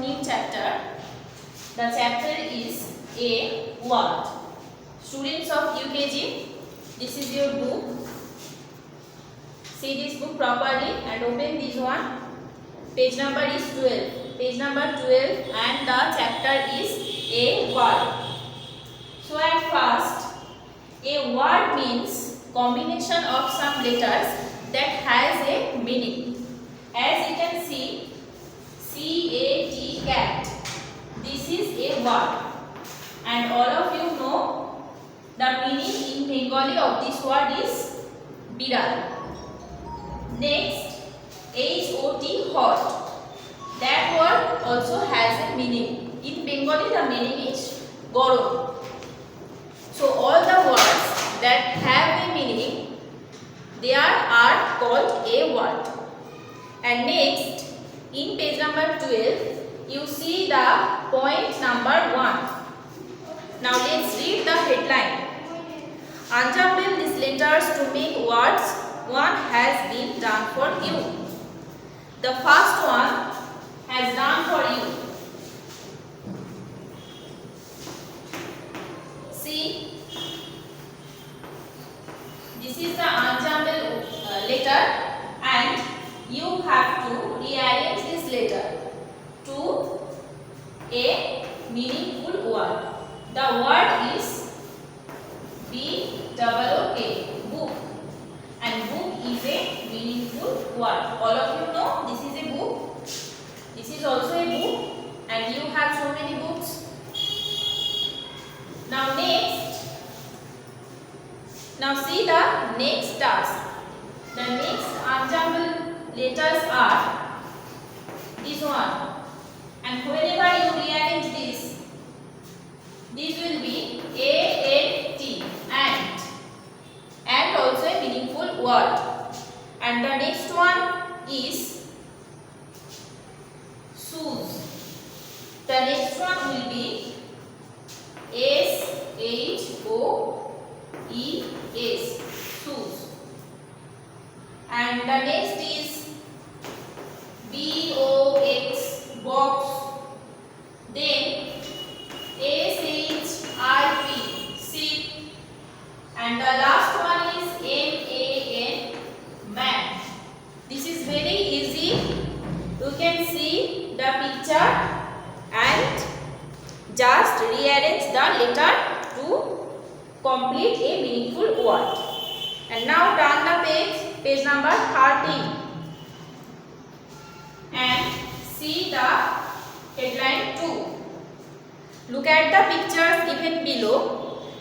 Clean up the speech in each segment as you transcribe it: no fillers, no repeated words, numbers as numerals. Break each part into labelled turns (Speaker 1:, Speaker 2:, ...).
Speaker 1: new chapter. The chapter is a word. Students of UKG, this is your book. See this book properly and open this one. Page number is 12. Page number 12 and the chapter is a word. So at first, a word means combination of some letters that has a meaning. As you can see, C-A-T, cat. This is a word. And all of you know the meaning in Bengali of this word is biral. Next, H-O-T, hot. That word also has a meaning. In Bengali, the meaning is gorom. So all the words that have a meaning, they are called a word. And next, in page number 12, you see the point number 1. Now let's read the headline. Unjumble these letters to make words. One has been done for you. The first one has done for you. See, this is the unjumbled letter and you have to rearrange this letter to a meaningful word. The word is B-O-O-K, book. And book is a meaningful word. All of you know this is a book. This is also a book and you have so many books. Now next, now see the next task. The next unjumbled letters are this one. And whenever you rearrange this will be A-N-T, and also a meaningful word. And the next one is shoes. The next one will be S-H-O-E-S, shoes. And the next is B-O-X, box. Then S-H-I-P, ship. And the last one is M-A-N, man. This is very easy. You can see the picture and just rearrange the letter to complete a meaningful word. And now turn the page number 13 and see the headline 2. Look at the pictures given below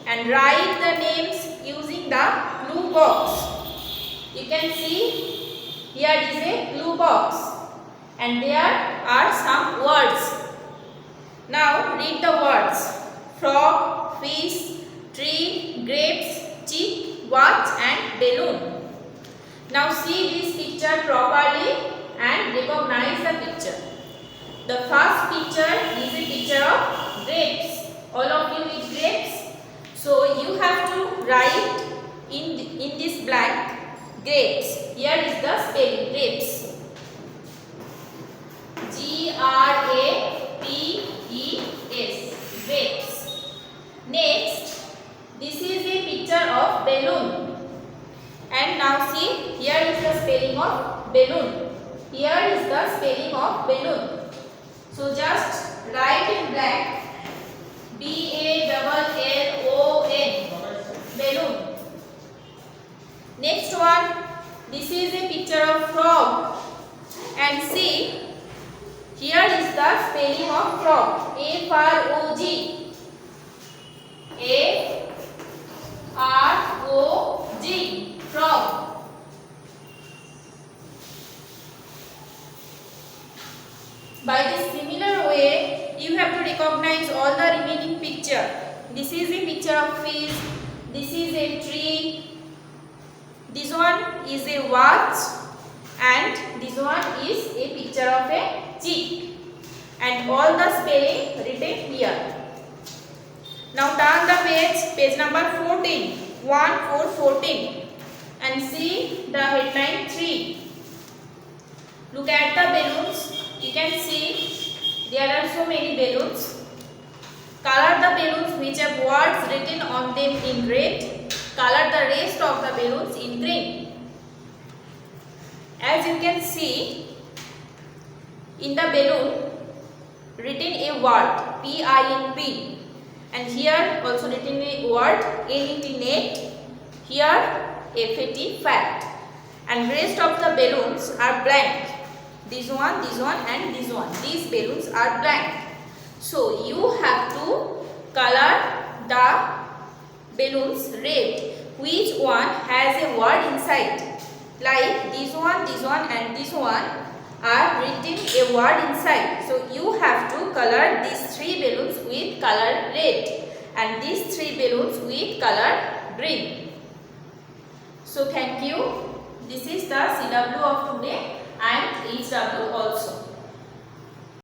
Speaker 1: and write the names using the blue box. You can see here is a blue box and there are some words. Now read the words: frog, fish, tree, grapes, chick, watch and balloon. Now see this picture properly and recognize the picture. The first picture is a picture of grapes. All of you eat grapes. So you have to write in this blank grapes. Here is the spelling grapes. G-R-A-P-E-S, grapes. Next, this is a picture of balloon. And now see, here is the spelling of balloon. Here is the spelling of balloon. So just write in blank B-A-L-L-O-N, balloon. Next one, this is a picture of frog. And see, here is the spelling of frog, F-R-O-G. A-R-O-G, frog. By this similar way, you have to recognize all the remaining picture. This is a picture of fish. This is a tree. This one is a watch. And this one is a picture of a chick. And all the spelling written here. Now turn the page number 14. 1-4-14. And see the headline 3. Look at the balloons. You can see There are so many balloons. Color the balloons which have words written on them in red. Color the rest of the balloons in green. As you can see, in the balloon written a word P-I-N-P, and here also written a word N-E-T net, here F-A-T fat, and rest of the balloons are blank. This one and this one. These balloons are blank. So you have to color the balloons red. Which one has a word inside? Like this one and this one are written a word inside. So you have to color these 3 balloons with color red and these 3 balloons with color green. So thank you. This is the CW of today and HW also.